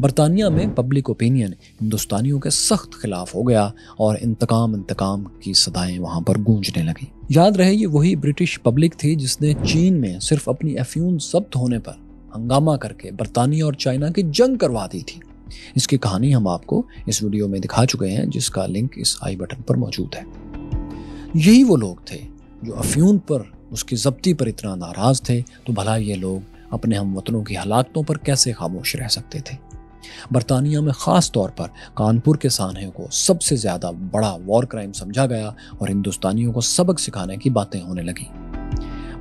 برطانیہ میں public opinion ہندوستانیوں کے سخت خلاف ہو گیا اور انتقام کی صدائیں وہاں پر گونجنے لگیں۔ یاد رہے یہ وہی برٹش پبلک تھی جس نے چین میں صرف اپنی افیون ضبط ہونے پر ہنگامہ کر کے برطانیہ اور چائنا کی جنگ کروا دی تھی۔ اس کی کہانی ہم آپ کو اس ویڈیو میں دکھا چکے ہیں، جس کا لنک اس آئی بٹن پر موجود ہے۔ یہی وہ لوگ تھے جو افیون پر اس کی ضبطی پر اتنا ناراض تھے، تو بھلا یہ لوگ اپنے ہم وطنوں کی ہلاکتوں پر کیسے خاموش رہ سکتے تھے؟ برطانیہ میں خاص طور پر کانپور کے سانحے کو سب سے زیادہ بڑا وار کرائم سمجھا گیا اور ہندوستانیوں کو سبق سکھانے کی باتیں ہونے لگیں۔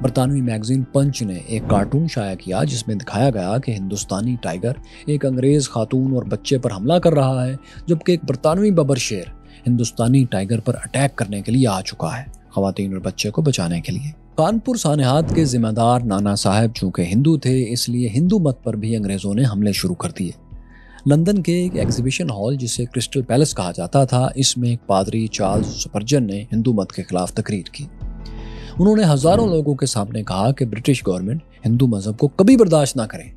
برطانوی میگزین پنچ نے ایک کارٹون شائع کیا جس میں دکھایا گیا کہ ہندوستانی ٹائیگر ایک انگریز خاتون اور بچے پر حملہ کر رہا ہے، جبکہ ایک برطانوی ببر شیر ہندوستانی ٹائیگر پر اٹیک کرنے کے لیے آ چکا ہے، خواتین اور بچے کو بچانے کے لیے۔ کانپور سانحات کے ذمہ دار نانا صاحب چونکہ ہندو تھے، اس لیے ہندو مت پر بھی انگریزوں نے حملے شروع کر دیے۔ لندن کے ایک ایگزیبیشن ہال جسے کرسٹل پیلس کہا جاتا تھا، اس میں ایک پادری چارلز سپرجن نے ہندو مت کے خلاف تقریر کی۔ انہوں نے ہزاروں لوگوں کے سامنے کہا کہ برٹش گورنمنٹ ہندو مذہب کو کبھی برداشت نہ کرے،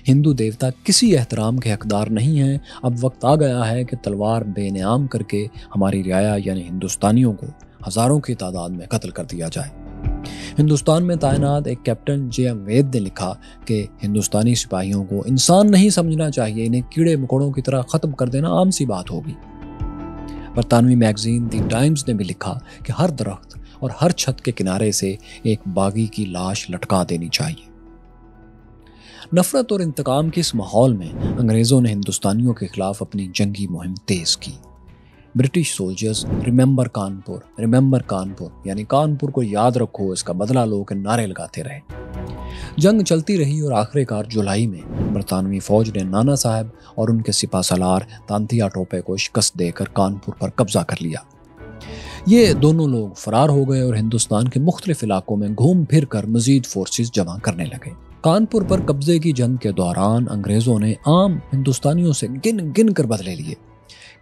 ہندو دیوتا کسی احترام کے حقدار نہیں ہیں، اب وقت آ گیا ہے کہ تلوار بے نام کر کے ہماری رعایا یعنی ہندوستانیوں کو ہزاروں کی تعداد میں قتل کر دیا جائے۔ ہندوستان میں تعینات ایک کیپٹن جے ایم وید نے لکھا کہ ہندوستانی سپاہیوں کو انسان نہیں سمجھنا چاہیے، انہیں کیڑے مکوڑوں کی طرح ختم کر دینا عام سی بات ہوگی۔ برطانوی میگزین دی ٹائمز نے بھی لکھا کہ ہر درخت اور ہر چھت کے کنارے سے ایک باغی کی لاش لٹکا دینی چاہیے۔ نفرت اور انتقام کے اس ماحول میں انگریزوں نے ہندوستانیوں کے خلاف اپنی جنگی مہم تیز کی۔ برٹش سولجرز ریممبر کانپور یعنی کانپور کو یاد رکھو، اس کا بدلہ لو کے نعرے لگاتے رہے۔ جنگ چلتی رہی اور آخر کار جولائی میں برطانوی فوج نے نانا صاحب اور ان کے سپہ سالار تانتیا ٹوپے کو شکست دے کر کانپور پر قبضہ کر لیا۔ یہ دونوں لوگ فرار ہو گئے اور ہندوستان کے مختلف علاقوں میں گھوم پھر کر مزید فورسز جمع کرنے لگے۔ کانپور پر قبضے کی جنگ کے دوران انگریزوں نے عام ہندوستانیوں سے گن کر بدلے لیے۔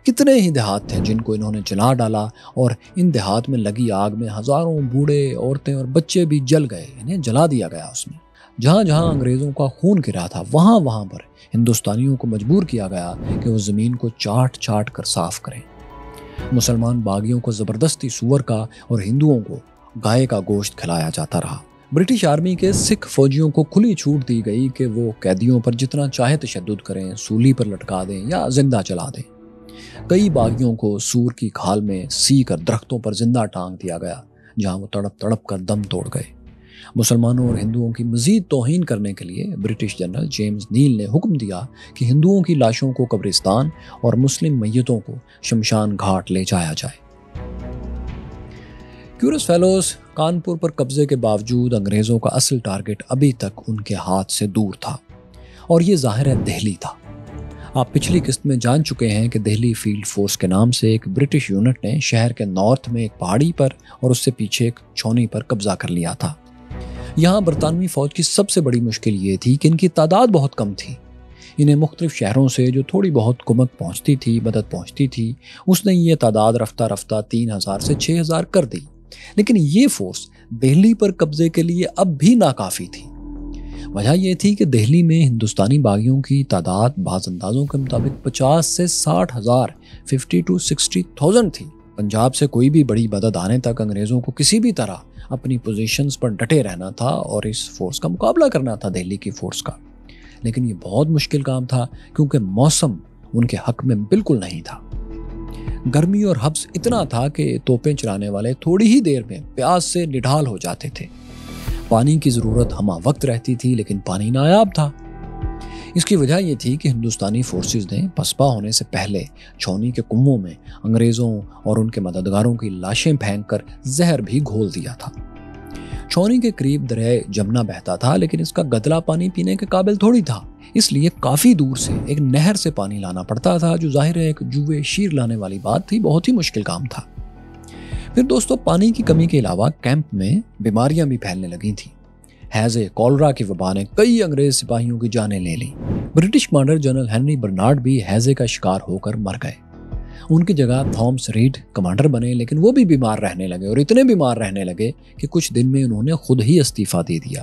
کتنے ہی دیہات تھے جن کو انہوں نے جلا ڈالا، اور ان دیہات میں لگی آگ میں ہزاروں بوڑھے، عورتیں اور بچے بھی جل گئے، انہیں جلا دیا گیا۔ اس میں جہاں جہاں انگریزوں کا خون گرا تھا وہاں پر ہندوستانیوں کو مجبور کیا گیا کہ وہ زمین کو چاٹ کر صاف کریں۔ مسلمان باغیوں کو زبردستی سور کا اور ہندوؤں کو گائے کا گوشت کھلایا جاتا رہا۔ برٹش آرمی کے سکھ فوجیوں کو کھلی چھوٹ دی گئی کہ وہ قیدیوں پر جتنا چاہے تشدد کریں، سولی پر لٹکا دیں یا زندہ جلا دیں۔ کئی باغیوں کو سور کی کھال میں سی کر درختوں پر زندہ ٹانگ دیا گیا، جہاں وہ تڑپ کر دم توڑ گئے۔ مسلمانوں اور ہندوؤں کی مزید توہین کرنے کے لیے برٹش جنرل جیمز نیل نے حکم دیا کہ ہندوؤں کی لاشوں کو قبرستان اور مسلم میتوں کو شمشان گھاٹ لے جایا جائے۔ کیورس فیلوز کانپور پر قبضے کے باوجود انگریزوں کا اصل ٹارگٹ ابھی تک ان کے ہاتھ سے دور تھا، اور یہ ظاہر ہے دہلی تھا۔ آپ پچھلی قسط میں جان چکے ہیں کہ دہلی فیلڈ فورس کے نام سے ایک برٹش یونٹ نے شہر کے نارتھ میں ایک پہاڑی پر اور اس سے پیچھے ایک چھونی پر قبضہ کر لیا تھا۔ یہاں برطانوی فوج کی سب سے بڑی مشکل یہ تھی کہ ان کی تعداد بہت کم تھی۔ انہیں مختلف شہروں سے جو تھوڑی بہت مدد پہنچتی تھی، اس نے یہ تعداد رفتہ 3000 سے 6000 کر دی، لیکن یہ فورس دہلی پر قبضے کے لیے اب بھی ناکافی تھی۔ وجہ یہ تھی کہ دہلی میں ہندوستانی باغیوں کی تعداد بعض اندازوں کے مطابق 50 سے 60,000 50 to 60,000 تھی۔ پنجاب سے کوئی بھی بڑی مدد آنے تک انگریزوں کو کسی بھی طرح اپنی پوزیشنز پر ڈٹے رہنا تھا اور اس فورس کا مقابلہ کرنا تھا، دہلی کی فورس کا۔ لیکن یہ بہت مشکل کام تھا کیونکہ موسم ان کے حق میں بالکل نہیں تھا۔ گرمی اور حبس اتنا تھا کہ توپیں چلانے والے تھوڑی ہی دیر میں پیاس سے نڈھال ہو جاتے تھے۔ پانی کی ضرورت ہمہ وقت رہتی تھی لیکن پانی نایاب تھا۔ اس کی وجہ یہ تھی کہ ہندوستانی فورسز نے پسپا ہونے سے پہلے چھونی کے کنووں میں انگریزوں اور ان کے مددگاروں کی لاشیں پھینک کر زہر بھی گھول دیا تھا۔ چھونی کے قریب دریائے جمنا بہتا تھا، لیکن اس کا گدلا پانی پینے کے قابل تھوڑی تھا، اس لیے کافی دور سے ایک نہر سے پانی لانا پڑتا تھا، جو ظاہر ہے ایک جوے شیر لانے والی بات تھی، بہت ہی مشکل کام تھا۔ پھر دوستو، پانی کی کمی کے علاوہ کیمپ میں بیماریاں بھی پھیلنے لگی تھیں۔ ہیضے، کولرا کی وبا نے کئی انگریز سپاہیوں کی جانیں لے لیں۔ British commander general Henry Bernard بھی ہیضے کا شکار ہو کر مر گئے۔ ان کی جگہ تھامس ریڈ کمانڈر بنے، لیکن وہ بھی بیمار رہنے لگے اور اتنے بیمار رہنے لگے کہ کچھ دن میں انہوں نے خود ہی استعفیٰ دے دیا۔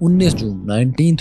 19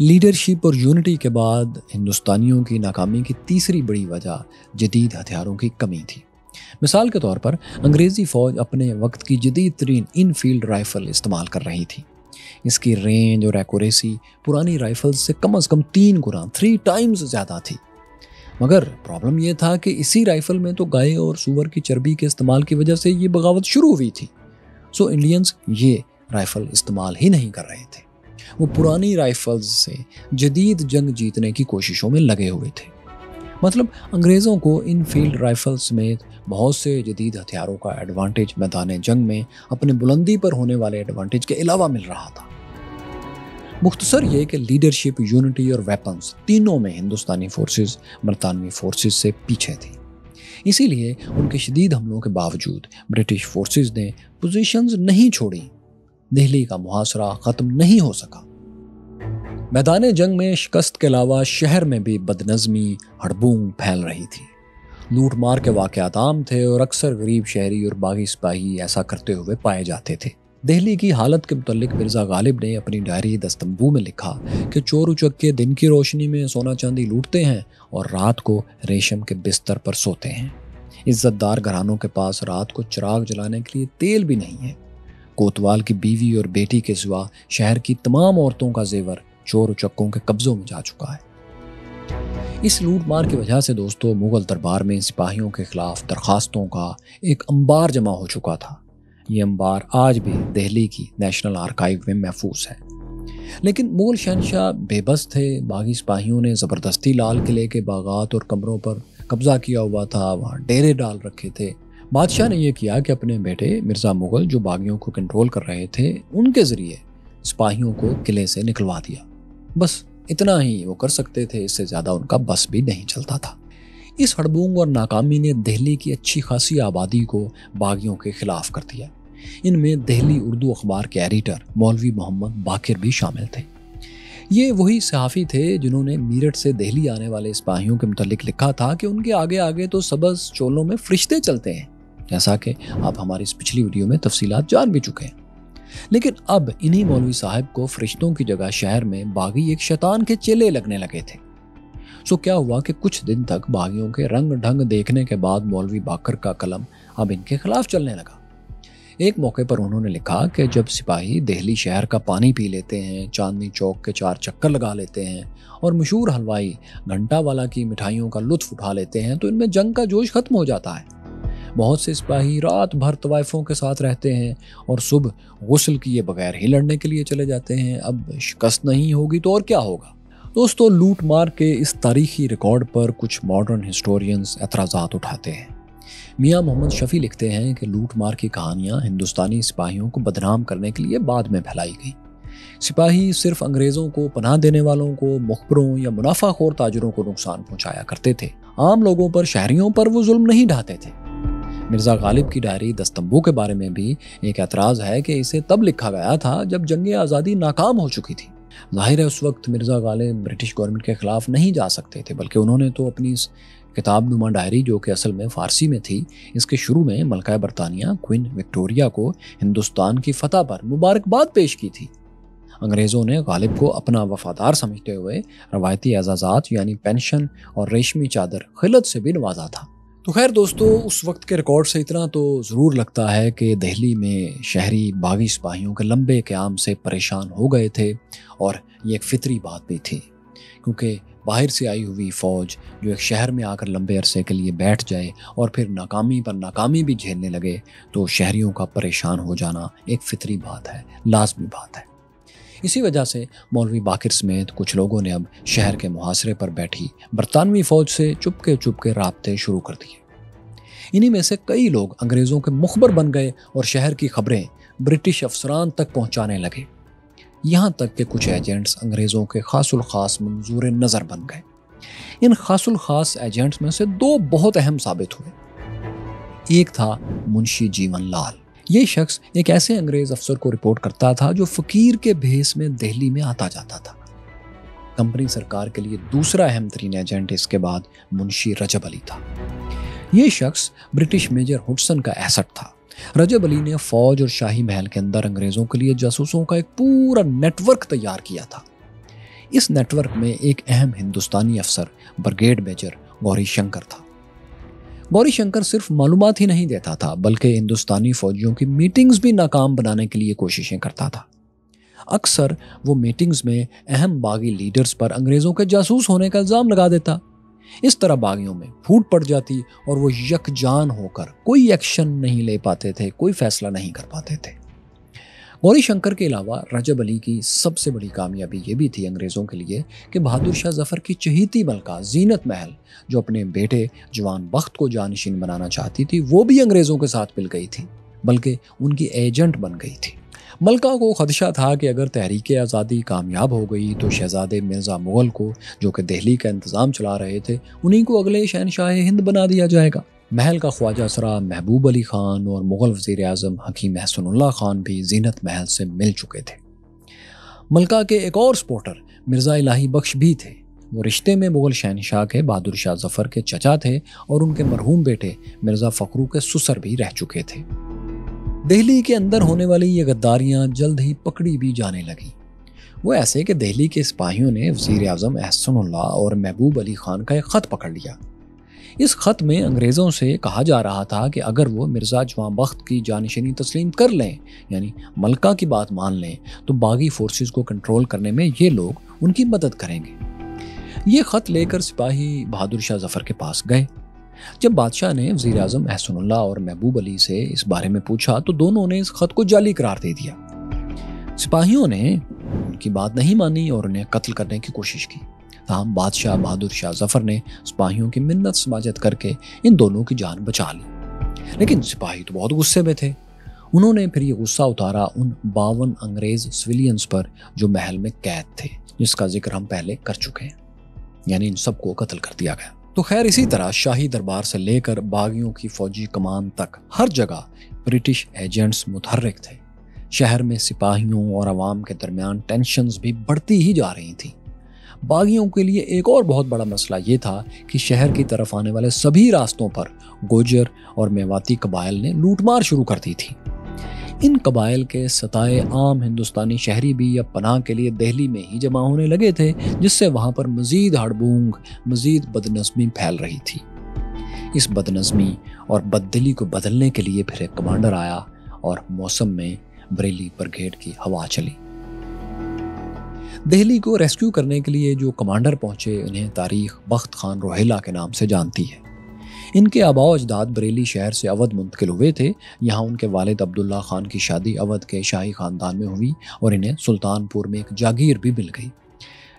لیڈرشپ اور یونٹی کے بعد ہندوستانیوں کی ناکامی کی تیسری بڑی وجہ جدید ہتھیاروں کی کمی تھی۔ مثال کے طور پر انگریزی فوج اپنے وقت کی جدید ترین ان فیلڈ رائفل استعمال کر رہی تھی۔ اس کی رینج اور ایکوریسی پرانی رائفل سے کم از کم 3 گنا 3 ٹائمز زیادہ تھی۔ مگر پرابلم یہ تھا کہ اسی رائفل میں تو گائے اور سور کی چربی کے استعمال کی وجہ سے یہ بغاوت شروع ہوئی تھی۔ سو انڈینز یہ رائفل استعمال ہی نہیں کر رہے تھے، وہ پرانی رائفلز سے جدید جنگ جیتنے کی کوششوں میں لگے ہوئے تھے۔ مطلب انگریزوں کو ان فیلڈ رائفل سمیت بہت سے جدید ہتھیاروں کا ایڈوانٹیج میدان جنگ میں اپنے بلندی پر ہونے والے ایڈوانٹیج کے علاوہ مل رہا تھا۔ مختصر یہ کہ لیڈرشپ، یونٹی اور ویپنز تینوں میں ہندوستانی فورسز برطانوی فورسز سے پیچھے تھی۔ اسی لیے ان کے شدید حملوں کے باوجود برٹش فورسز نے پوزیشنز نہیں چھوڑی، دہلی کا محاصرہ ختم نہیں ہو سکا۔ میدان جنگ میں شکست کے علاوہ شہر میں بھی بدنظمی ہڑبونگ پھیل رہی تھی۔ لوٹ مار کے واقعات عام تھے اور اکثر غریب شہری اور باغی سپاہی ایسا کرتے ہوئے پائے جاتے تھے۔ دہلی کی حالت کے متعلق مرزا غالب نے اپنی ڈائری دستمبو میں لکھا کہ چور اچکے دن کی روشنی میں سونا چاندی لوٹتے ہیں اور رات کو ریشم کے بستر پر سوتے ہیں۔ عزت دار گھرانوں کے پاس رات کو چراغ جلانے کے لیے تیل بھی نہیں ہے۔ کوتوال کی بیوی اور بیٹی کے سوا شہر کی تمام عورتوں کا زیور چور اچکوں کے قبضوں میں جا چکا ہے۔ اس لوٹ مار کی وجہ سے دوستو مغل دربار میں سپاہیوں کے خلاف درخواستوں کا ایک انبار جمع ہو چکا تھا۔ یہ انبار آج بھی دہلی کی نیشنل آرکائیو میں محفوظ ہے۔ لیکن مغل شہنشاہ بے بس تھے۔ باغی سپاہیوں نے زبردستی لال قلعے کے باغات اور کمروں پر قبضہ کیا ہوا تھا، وہاں ڈیرے ڈال رکھے تھے۔ بادشاہ نے یہ کیا کہ اپنے بیٹے مرزا مغل جو باغیوں کو کنٹرول کر رہے تھے ان کے ذریعے سپاہیوں کو قلعے سے نکلوا دیا۔ بس اتنا ہی وہ کر سکتے تھے، اس سے زیادہ ان کا بس بھی نہیں چلتا تھا۔ اس ہڑبونگ اور ناکامی نے دہلی کی اچھی خاصی آبادی کو باغیوں کے خلاف کر دیا۔ ان میں دہلی اردو اخبار کے ایڈیٹر مولوی محمد باقر بھی شامل تھے۔ یہ وہی صحافی تھے جنہوں نے میرٹھ سے دہلی آنے والے سپاہیوں کے متعلق لکھا تھا کہ ان کے آگے آگے تو سبز چولوں میں فرشتے چلتے ہیں، جیسا کہ آپ ہماری اس پچھلی ویڈیو میں تفصیلات جان بھی چکے ہیں۔ لیکن اب انہی مولوی صاحب کو فرشتوں کی جگہ شہر میں باغی ایک شیطان کے چیلے لگنے لگے تھے۔ سو کیا ہوا کہ کچھ دن تک باغیوں کے رنگ ڈھنگ دیکھنے کے بعد مولوی باقر کا قلم اب ان کے خلاف چلنے لگا۔ ایک موقع پر انہوں نے لکھا کہ جب سپاہی دہلی شہر کا پانی پی لیتے ہیں، چاندنی چوک کے 4 چکر لگا لیتے ہیں اور مشہور حلوائی گھنٹا والا کی مٹھائیوں کا لطف اٹھا لیتے ہیں تو ان میں جنگ کا جوش ختم ہو جاتا ہے۔ بہت سے سپاہی رات بھر طوائفوں کے ساتھ رہتے ہیں اور صبح غسل کیے بغیر ہی لڑنے کے لیے چلے جاتے ہیں۔ اب شکست نہیں ہوگی تو اور کیا ہوگا؟ دوستو لوٹ مار کے اس تاریخی ریکارڈ پر کچھ ماڈرن ہسٹورینز اعتراضات اٹھاتے ہیں۔ میاں محمد شفیع لکھتے ہیں کہ لوٹ مار کی کہانیاں ہندوستانی سپاہیوں کو بدنام کرنے کے لیے بعد میں پھیلائی گئیں۔ سپاہی صرف انگریزوں کو پناہ دینے والوں کو، مخبروں یا منافع خور تاجروں کو نقصان پہنچایا کرتے تھے۔ عام لوگوں پر، شہریوں پر وہ ظلم نہیں ڈھاتے تھے۔ مرزا غالب کی ڈائری دستمبو کے بارے میں بھی ایک اعتراض ہے کہ اسے تب لکھا گیا تھا جب جنگ آزادی ناکام ہو چکی تھی۔ ظاہر ہے اس وقت مرزا غالب برٹش گورنمنٹ کے خلاف نہیں جا سکتے تھے، بلکہ انہوں نے تو اپنی اس کتاب نما ڈائری جو کہ اصل میں فارسی میں تھی، اس کے شروع میں ملکہ برطانیہ کوئن وکٹوریہ کو ہندوستان کی فتح پر مبارکباد پیش کی تھی۔ انگریزوں نے غالب کو اپنا وفادار سمجھتے ہوئے روایتی اعزازات یعنی پینشن اور ریشمی چادر خلعت سے بھی نوازا تھا۔ تو خیر دوستو، اس وقت کے ریکارڈ سے اتنا تو ضرور لگتا ہے کہ دہلی میں شہری باغی سپاہیوں کے لمبے قیام سے پریشان ہو گئے تھے، اور یہ ایک فطری بات بھی تھی، کیونکہ باہر سے آئی ہوئی فوج جو ایک شہر میں آ کر لمبے عرصے کے لیے بیٹھ جائے اور پھر ناکامی پر ناکامی بھی جھیلنے لگے تو شہریوں کا پریشان ہو جانا ایک فطری بات ہے، لازمی بات ہے۔ اسی وجہ سے مولوی باقر سمیت کچھ لوگوں نے اب شہر کے محاصرے پر بیٹھی برطانوی فوج سے چپ کے رابطے شروع کر دیے۔ انہی میں سے کئی لوگ انگریزوں کے مخبر بن گئے اور شہر کی خبریں برٹش افسران تک پہنچانے لگے، یہاں تک کہ کچھ ایجنٹس انگریزوں کے خاص الخاص منظور نظر بن گئے۔ ان خاص الخاص ایجنٹس میں سے 2 بہت اہم ثابت ہوئے۔ ایک تھا منشی جیون لال۔ یہ شخص ایک ایسے انگریز افسر کو رپورٹ کرتا تھا جو فقیر کے بھیس میں دہلی میں آتا جاتا تھا۔ کمپنی سرکار کے لیے دوسرا اہم ترین ایجنٹ اس کے بعد منشی رجب علی تھا۔ یہ شخص برٹش میجر ہڈسن کا ایسٹ تھا۔ رجب علی نے فوج اور شاہی محل کے اندر انگریزوں کے لیے جاسوسوں کا ایک پورا نیٹ ورک تیار کیا تھا۔ اس نیٹ ورک میں ایک اہم ہندوستانی افسر بریگیڈ میجر گوری شنکر تھا۔ گوری شنکر صرف معلومات ہی نہیں دیتا تھا بلکہ ہندوستانی فوجیوں کی میٹنگز بھی ناکام بنانے کے لیے کوششیں کرتا تھا۔ اکثر وہ میٹنگز میں اہم باغی لیڈرز پر انگریزوں کے جاسوس ہونے کا الزام لگا دیتا۔ اس طرح باغیوں میں پھوٹ پڑ جاتی اور وہ یکجان ہو کر کوئی ایکشن نہیں لے پاتے تھے، کوئی فیصلہ نہیں کر پاتے تھے۔ گوری شنکر کے علاوہ رجب علی کی سب سے بڑی کامیابی یہ بھی تھی انگریزوں کے لیے کہ بہادر شاہ ظفر کی چہیتی ملکہ زینت محل، جو اپنے بیٹے جوان بخت کو جانشین بنانا چاہتی تھی، وہ بھی انگریزوں کے ساتھ مل گئی تھی، بلکہ ان کی ایجنٹ بن گئی تھی۔ ملکہ کو خدشہ تھا کہ اگر تحریک آزادی کامیاب ہو گئی تو شہزادے مرزا مغل کو، جو کہ دہلی کا انتظام چلا رہے تھے، انہی کو اگلے شہنشاہ ہند بنا دیا جائے گا۔ محل کا خواجہ سرا محبوب علی خان اور مغل وزیر اعظم حکیم احسن اللہ خان بھی زینت محل سے مل چکے تھے۔ ملکہ کے ایک اور سپورٹر مرزا الہی بخش بھی تھے۔ وہ رشتے میں مغل شہنشاہ کے بہادر شاہ ظفر کے چچا تھے اور ان کے مرحوم بیٹے مرزا فخرو کے سسر بھی رہ چکے تھے۔ دہلی کے اندر ہونے والی یہ غداریاں جلد ہی پکڑی بھی جانے لگیں۔ وہ ایسے کہ دہلی کے سپاہیوں نے وزیر اعظم احسن اللہ اور محبوب علی خان کا ایک خط پکڑ لیا۔ اس خط میں انگریزوں سے کہا جا رہا تھا کہ اگر وہ مرزا جوان بخت کی جانشینی تسلیم کر لیں، یعنی ملکہ کی بات مان لیں، تو باغی فورسز کو کنٹرول کرنے میں یہ لوگ ان کی مدد کریں گے۔ یہ خط لے کر سپاہی بہادر شاہ ظفر کے پاس گئے۔ جب بادشاہ نے وزیر اعظم احسن اللہ اور محبوب علی سے اس بارے میں پوچھا تو دونوں نے اس خط کو جعلی قرار دے دیا۔ سپاہیوں نے ان کی بات نہیں مانی اور انہیں قتل کرنے کی کوشش کی، تاہم بادشاہ بہادر شاہ ظفر نے سپاہیوں کی منت سماجت کر کے ان دونوں کی جان بچا لی۔ لیکن سپاہی تو بہت غصے میں تھے۔ انہوں نے پھر یہ غصہ اتارا ان 52 انگریز سویلینز پر جو محل میں قید تھے، جس کا ذکر ہم پہلے کر چکے ہیں، یعنی ان سب کو قتل کر دیا گیا۔ تو خیر، اسی طرح شاہی دربار سے لے کر باغیوں کی فوجی کمان تک ہر جگہ برٹش ایجنٹس متحرک تھے۔ شہر میں سپاہیوں اور عوام کے درمیان ٹینشنز بھی بڑھتی ہی جا رہی تھیں۔ باغیوں کے لیے ایک اور بہت بڑا مسئلہ یہ تھا کہ شہر کی طرف آنے والے سبھی راستوں پر گوجر اور میواتی قبائل نے لوٹ مار شروع کر دی تھی۔ ان قبائل کے ستائے عام ہندوستانی شہری بھی اب پناہ کے لیے دہلی میں ہی جمع ہونے لگے تھے، جس سے وہاں پر مزید ہڑبونگ، مزید بدنظمی پھیل رہی تھی۔ اس بدنظمی اور بددلی کو بدلنے کے لیے پھر ایک کمانڈر آیا اور موسم میں بریلی بریگیڈ کی ہوا چلی۔ دہلی کو ریسکیو کرنے کے لیے جو کمانڈر پہنچے، انہیں تاریخ بخت خان روہیلا کے نام سے جانتی ہے۔ ان کے آباء و اجداد بریلی شہر سے اودھ منتقل ہوئے تھے۔ یہاں ان کے والد عبداللہ خان کی شادی اودھ کے شاہی خاندان میں ہوئی اور انہیں سلطان پور میں ایک جاگیر بھی مل گئی۔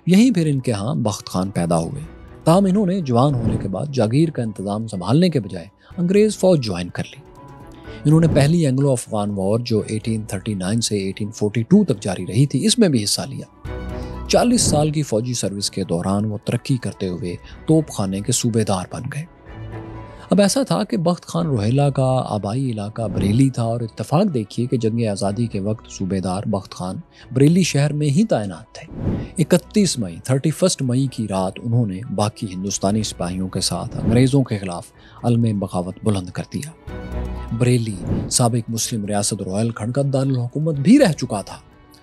یہیں پھر ان کے ہاں بخت خان پیدا ہوئے۔ تاہم انہوں نے جوان ہونے کے بعد جاگیر کا انتظام سنبھالنے کے بجائے انگریز فوج جوائن کر لی۔ انہوں نے پہلی اینگلو افغان وار جو 1839 سے 1842 تک جاری رہی تھی، اس میں بھی حصہ لیا۔ 40 سال کی فوجی سروس کے دوران وہ ترقی کرتے ہوئے توپ خانے کے صوبے دار بن گئے۔ اب ایسا تھا کہ بخت خان روہیلا کا آبائی علاقہ بریلی تھا اور اتفاق دیکھیے کہ جنگ آزادی کے وقت صوبے دار بخت خان بریلی شہر میں ہی تعینات تھے۔ 31 مئی کی رات انہوں نے باقی ہندوستانی سپاہیوں کے ساتھ انگریزوں کے خلاف علم بغاوت بلند کر دیا۔ بریلی سابق مسلم ریاست روہیل کھنڈ کا دارالحکومت بھی رہ چکا تھا،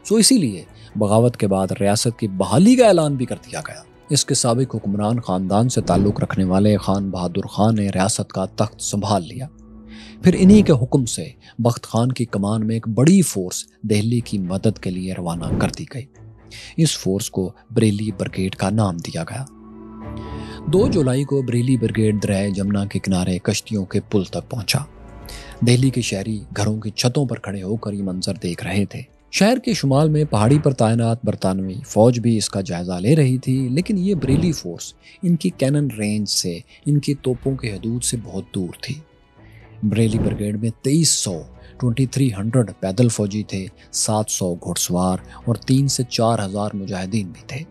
سو اسی لیے بغاوت کے بعد ریاست کی بحالی کا اعلان بھی کر دیا گیا۔ اس کے سابق حکمران خاندان سے تعلق رکھنے والے خان بہادر خان نے ریاست کا تخت سنبھال لیا۔ پھر انہی کے حکم سے بخت خان کی کمان میں ایک بڑی فورس دہلی کی مدد کے لیے روانہ کر دی گئی۔ اس فورس کو بریلی بریگیڈ کا نام دیا گیا۔ 2 جولائی کو بریلی بریگیڈ دریائے جمنا کے کنارے کشتیوں کے پل تک پہنچا۔ دہلی کے شہری گھروں کی چھتوں پر کھڑے ہو کر یہ منظر دیکھ رہے تھے۔ شہر کے شمال میں پہاڑی پر تعینات برطانوی فوج بھی اس کا جائزہ لے رہی تھی، لیکن یہ بریلی فورس ان کی کینن رینج سے، ان کی توپوں کے حدود سے بہت دور تھی۔ بریلی بریگیڈ میں 2300 پیدل فوجی تھے، 700 گھڑ سوار اور 3 سے 4 ہزار مجاہدین بھی تھے،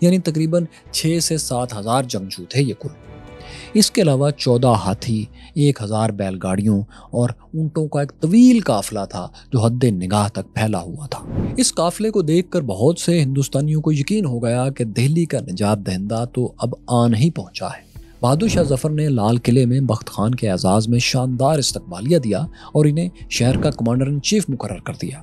یعنی تقریباً 6 سے 7 ہزار جنگجو تھے یہ کل۔ اس کے علاوہ 14 ہاتھی، 1000 بیل گاڑیوں اور اونٹوں کا ایک طویل قافلہ تھا جو حد نگاہ تک پھیلا ہوا تھا۔ اس قافلے کو دیکھ کر بہت سے ہندوستانیوں کو یقین ہو گیا کہ دہلی کا نجات دہندہ تو اب آن ہی پہنچا ہے۔ بہادر شاہ ظفر نے لال قلعے میں بخت خان کے اعزاز میں شاندار استقبالیہ دیا اور انہیں شہر کا کمانڈر ان چیف مقرر کر دیا۔